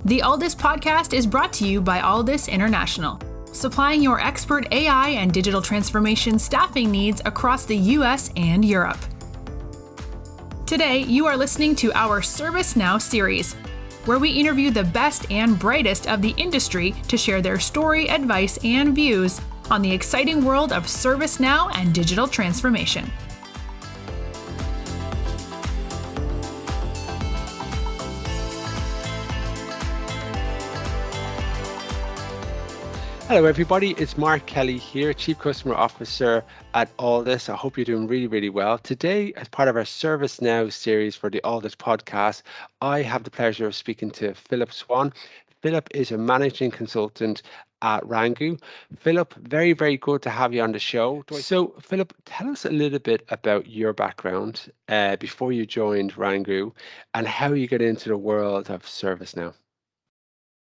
The Alldus podcast is brought to you by Alldus International, supplying your expert AI and digital transformation staffing needs across the US and Europe. Today, you are listening to our ServiceNow series, where we interview the best and brightest of the industry to share their story, advice, and views on the exciting world of ServiceNow and digital transformation. Hello everybody, it's Mark Kelly here, Chief Customer Officer at Alldus. I hope you're doing really well. Today, as part of our ServiceNow series for the Alldus podcast, I have the pleasure of speaking to Philip Swann. Philip is a managing consultant at Wrangu. Philip, very good to have you on the show. So Philip, tell us a little bit about your background before you joined Wrangu and how you get into the world of ServiceNow.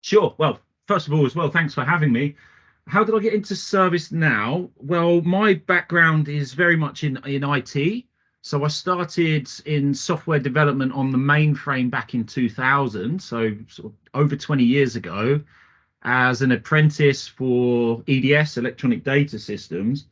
Sure. Well, first of all, as well, thanks for having me. How did I get into ServiceNow? Well, my background is very much in IT. So I started in software development on the mainframe back in 2000, so sort of over 20 years ago, as an apprentice for EDS, Electronic Data Systems.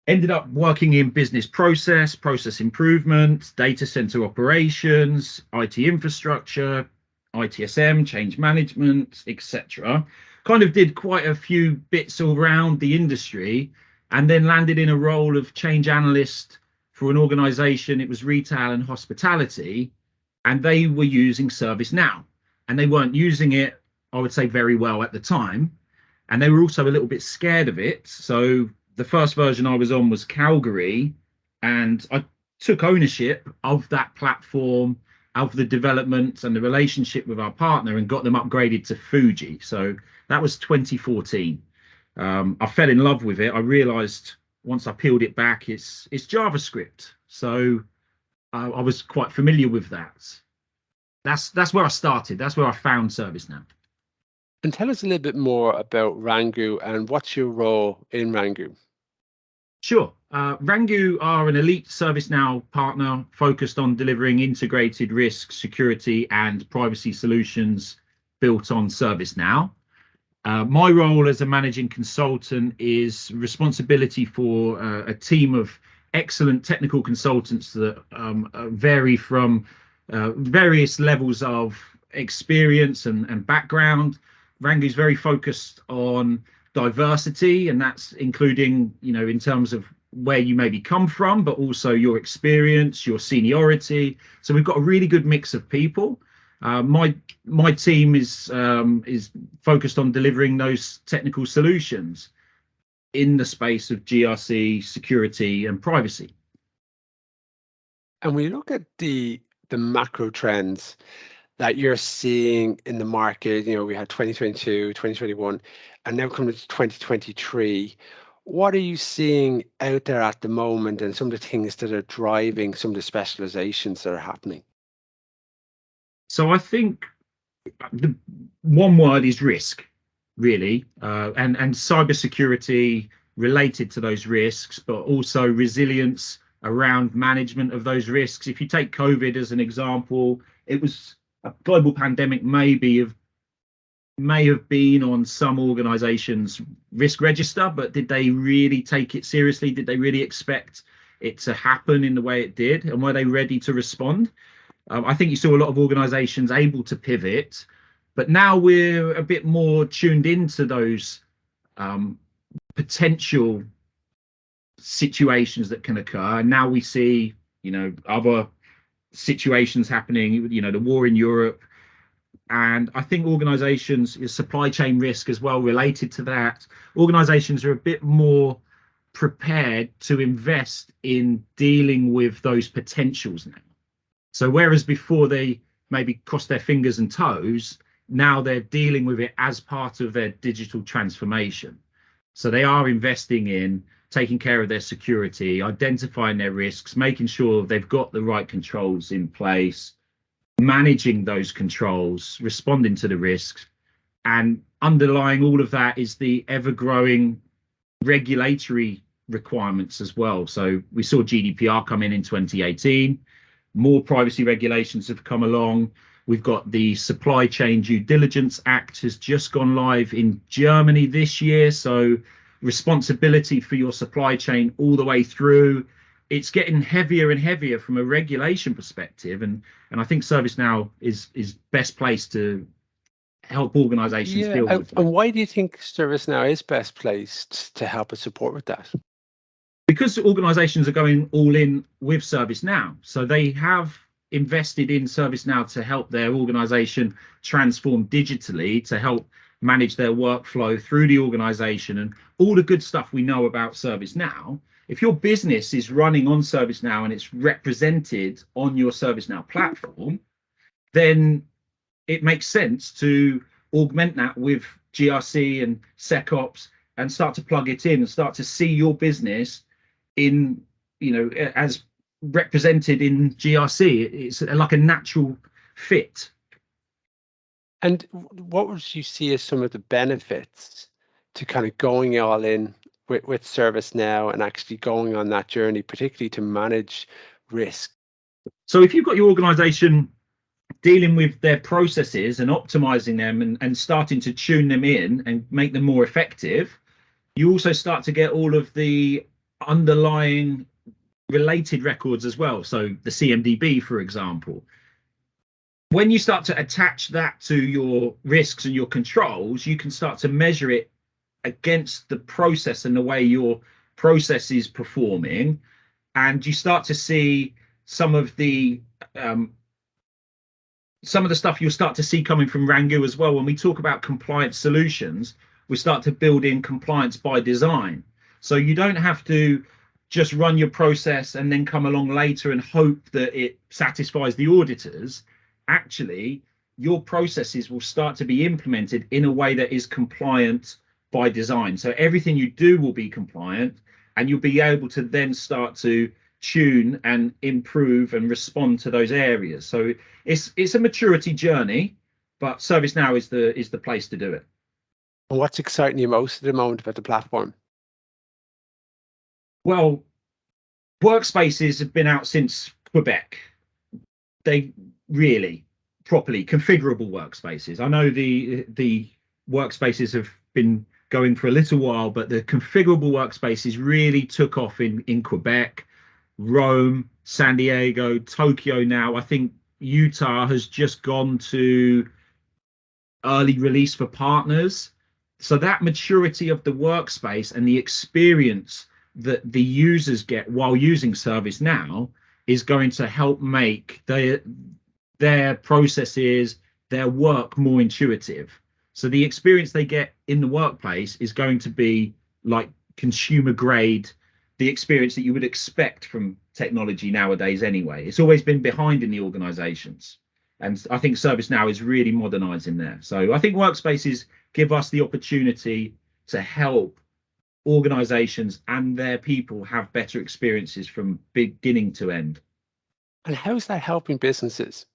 Ended up working in business process improvement, data center operations, IT infrastructure, ITSM, change management, etc. Kind of did quite a few bits all around the industry, and then landed in a role of change analyst for an organization. It was retail and hospitality, and they were using ServiceNow, and they weren't using it, I would say, very well at the time, and they were also a little bit scared of it. So the first version I was on was Calgary, and I took ownership of that platform, of the development and the relationship with our partner, and got them upgraded to Fuji. So that was 2014. I fell in love with it. I realized once I peeled it back, it's JavaScript. So I was quite familiar with that. That's where I started. That's where I found ServiceNow. And tell us a little bit more about Wrangu and what's your role in Wrangu? Sure. Wrangu are an elite ServiceNow partner focused on delivering integrated risk, security, and privacy solutions built on ServiceNow. My role as a managing consultant is responsibility for a team of excellent technical consultants that vary from various levels of experience and background. Wrangu is very focused on diversity, and that's including, in terms of where you maybe come from, but also your experience, your seniority. So we've got a really good mix of people. My team is focused on delivering those technical solutions in the space of GRC, security, and privacy. And we look at the macro trends that you're seeing in the market. We had 2022, 2021, and now coming to 2023. What are you seeing out there at the moment, and some of the things that are driving some of the specializations that are happening? So I think the one word is risk, really, and cybersecurity related to those risks, but also resilience around management of those risks. If you take COVID as an example, it was a global pandemic, may have been on some organizations' risk register, but did they really take it seriously? Did they really expect it to happen in the way it did? And were they ready to respond? I think you saw a lot of organizations able to pivot, but now we're a bit more tuned into those potential situations that can occur. And now we see, other situations happening, the war in Europe. And I think organizations, supply chain risk as well related to that, organizations are a bit more prepared to invest in dealing with those potentials now. So whereas before they maybe crossed their fingers and toes, now they're dealing with it as part of their digital transformation. So they are investing in taking care of their security, identifying their risks, making sure they've got the right controls in place, managing those controls, responding to the risks. And underlying all of that is the ever-growing regulatory requirements as well. So we saw GDPR come in 2018. More privacy regulations have come along. We've got the Supply Chain Due Diligence Act has just gone live in Germany this year. So responsibility for your supply chain all the way through. It's getting heavier and heavier from a regulation perspective. And I think ServiceNow is best placed to help organizations Yeah, deal with that. and why do you think ServiceNow is best placed to help us support with that? Because organizations are going all in with ServiceNow. So they have invested in ServiceNow to help their organization transform digitally, to help manage their workflow through the organization and all the good stuff we know about ServiceNow. If your business is running on ServiceNow and it's represented on your ServiceNow platform, then it makes sense to augment that with GRC and SecOps and start to plug it in and start to see your business in, as represented in GRC. It's like a natural fit. And what would you see as some of the benefits to kind of going all in with ServiceNow and actually going on that journey, particularly to manage risk? So if you've got your organization dealing with their processes and optimizing them and starting to tune them in and make them more effective, you also start to get all of the underlying related records as well. So the CMDB, for example, when you start to attach that to your risks and your controls, you can start to measure it against the process and the way your process is performing. And you start to see some of the stuff you'll start to see coming from Wrangu as well. When we talk about compliance solutions, we start to build in compliance by design. So you don't have to just run your process and then come along later and hope that it satisfies the auditors. Actually, your processes will start to be implemented in a way that is compliant by design. So everything you do will be compliant, and you'll be able to then start to tune and improve and respond to those areas. So it's a maturity journey, but ServiceNow is the place to do it. And what's exciting you most at the moment about the platform? Well, workspaces have been out since Quebec. They really properly configurable workspaces. I know the workspaces have been going for a little while, but the configurable workspaces really took off in Quebec, Rome, San Diego, Tokyo now. I think Utah has just gone to early release for partners. So that maturity of the workspace and the experience that the users get while using ServiceNow is going to help make their processes, their work more intuitive. So the experience they get in the workplace is going to be like consumer grade, the experience that you would expect from technology nowadays anyway. It's always been behind in the organizations. And I think ServiceNow is really modernizing there. So I think workspaces give us the opportunity to help organizations and their people have better experiences from beginning to end. And how's that helping businesses?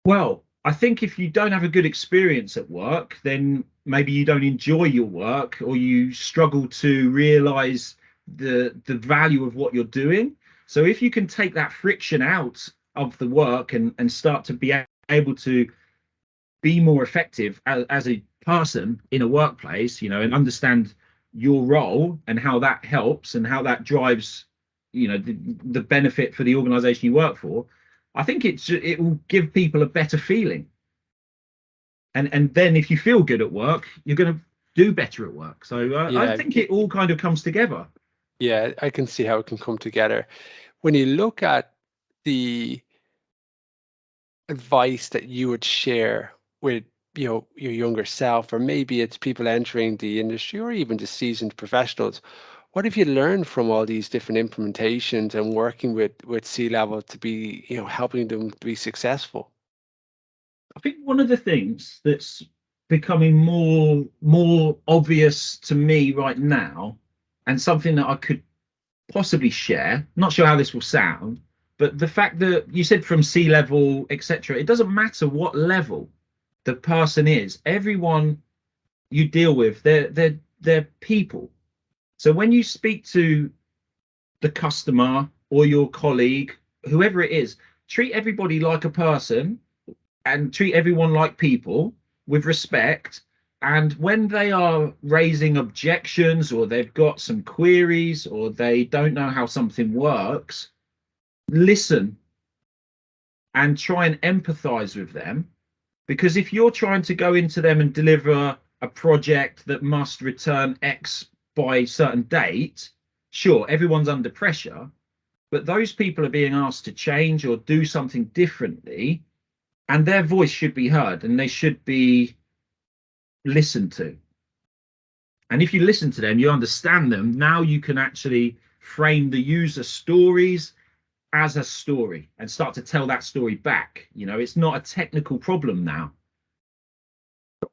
Well, I think if you don't have a good experience at work, then maybe you don't enjoy your work, or you struggle to realize the value of what you're doing. So if you can take that friction out of the work and start to be able to be more effective as a person in a workplace, and understand your role and how that helps and how that drives, the benefit for the organization you work for, I think it will give people a better feeling. And then if you feel good at work, you're going to do better at work. So Yeah. I think it all kind of comes together. Yeah, I can see how it can come together. When you look at the advice that you would share with your younger self, or maybe it's people entering the industry, or even just seasoned professionals, what have you learned from all these different implementations and working with C-level to be helping them to be successful? I think one of the things that's becoming more obvious to me right now, and something that I could possibly share, not sure how this will sound, but the fact that you said from C-level, etc., it doesn't matter what level the person is. Everyone you deal with, they're people. So when you speak to the customer or your colleague, whoever it is, treat everybody like a person and treat everyone like people with respect. And when they are raising objections, or they've got some queries, or they don't know how something works, listen and try and empathize with them. Because if you're trying to go into them and deliver a project that must return X by a certain date, sure, everyone's under pressure, but those people are being asked to change or do something differently, and their voice should be heard and they should be listened to. And if you listen to them, you understand them, now you can actually frame the user stories as a story and start to tell that story back. You know, it's not a technical problem now.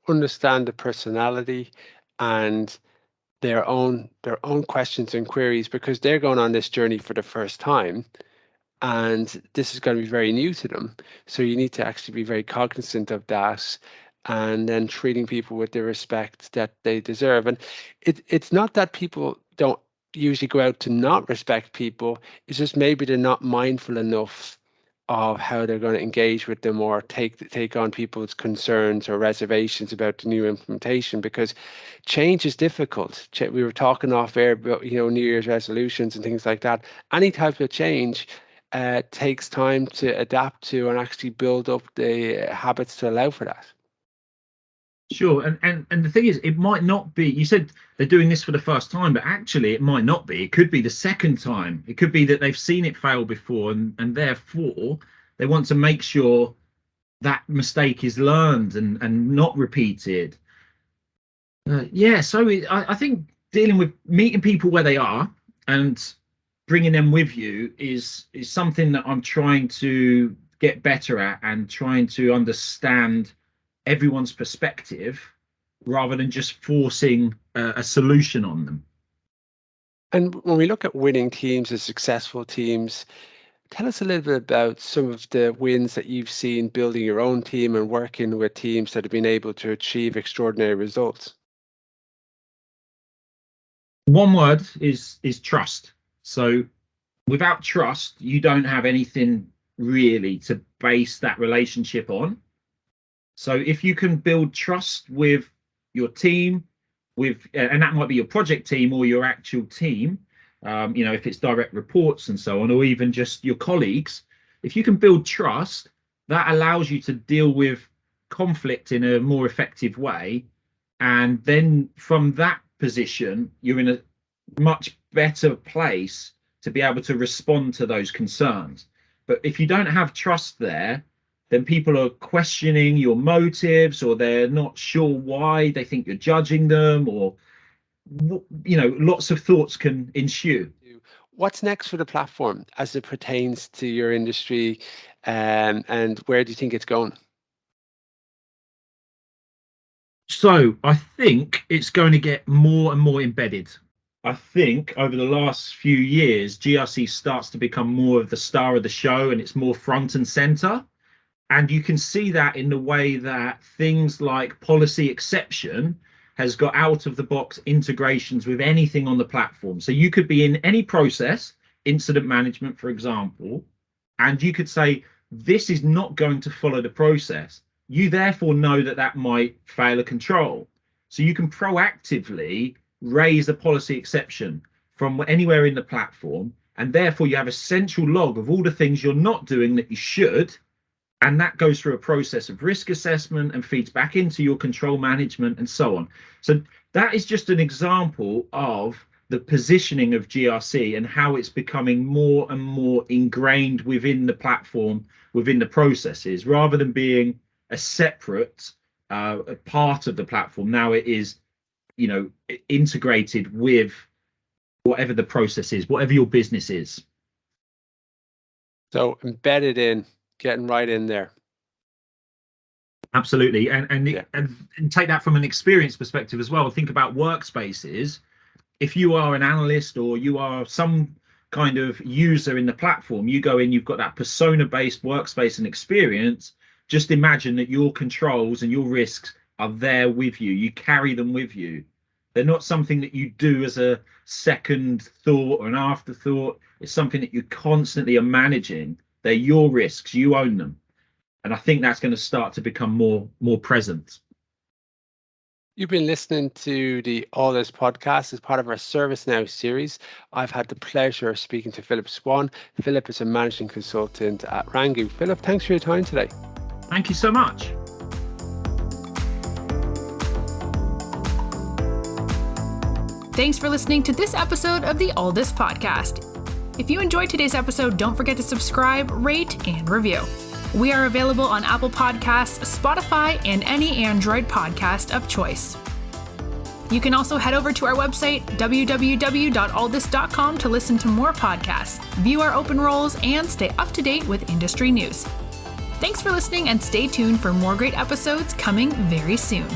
Understand the personality and their own questions and queries, because they're going on this journey for the first time, and this is going to be very new to them. So you need to actually be very cognizant of that, and then treating people with the respect that they deserve. And it's not that people don't usually go out to not respect people, it's just maybe they're not mindful enough of how they're going to engage with them, or take on people's concerns or reservations about the new implementation, because change is difficult. We were talking off air about, New Year's resolutions and things like that. Any type of change takes time to adapt to and actually build up the habits to allow for that. Sure, and the thing is, it might not be, you said they're doing this for the first time, but actually it might not be. It could be the second time. It could be that they've seen it fail before, and therefore they want to make sure that mistake is learned and not repeated. Yeah, so I think dealing with meeting people where they are and bringing them with you is something that I'm trying to get better at, and trying to understand everyone's perspective rather than just forcing a solution on them. And when we look at winning teams and successful teams, tell us a little bit about some of the wins that you've seen building your own team and working with teams that have been able to achieve extraordinary results. One word is trust. So without trust, you don't have anything really to base that relationship on. So if you can build trust with your team, and that might be your project team or your actual team, if it's direct reports and so on, or even just your colleagues, if you can build trust, that allows you to deal with conflict in a more effective way. And then from that position, you're in a much better place to be able to respond to those concerns. But if you don't have trust there, then people are questioning your motives, or they're not sure why, they think you're judging them, or lots of thoughts can ensue. What's next for the platform as it pertains to your industry, and where do you think it's going? So I think it's going to get more and more embedded. I think over the last few years, GRC starts to become more of the star of the show, and it's more front and center. And you can see that in the way that things like policy exception has got out of the box integrations with anything on the platform. So you could be in any process, incident management, for example, and you could say, this is not going to follow the process. You therefore know that that might fail a control. So you can proactively raise a policy exception from anywhere in the platform. And therefore you have a central log of all the things you're not doing that you should. And that goes through a process of risk assessment and feeds back into your control management and so on. So that is just an example of the positioning of GRC and how it's becoming more and more ingrained within the platform, within the processes, rather than being a separate part of the platform. Now it is, integrated with whatever the process is, whatever your business is. So embedded in, getting right in there. Absolutely, and take that from an experience perspective as well. Think about workspaces. If you are an analyst or you are some kind of user in the platform, you go in, you've got that persona-based workspace and experience. Just imagine that your controls and your risks are there with you. You carry them with you. They're not something that you do as a second thought or an afterthought. It's something that you constantly are managing. They're your risks. You own them. And I think that's going to start to become more present. You've been listening to the Alldus podcast as part of our ServiceNow series. I've had the pleasure of speaking to Philip Swann. Philip is a managing consultant at Wrangu. Philip, thanks for your time today. Thank you so much. Thanks for listening to this episode of the Alldus podcast. If you enjoyed today's episode, don't forget to subscribe, rate, and review. We are available on Apple Podcasts, Spotify, and any Android podcast of choice. You can also head over to our website, www.alldus.com, to listen to more podcasts, view our open roles, and stay up to date with industry news. Thanks for listening, and stay tuned for more great episodes coming very soon.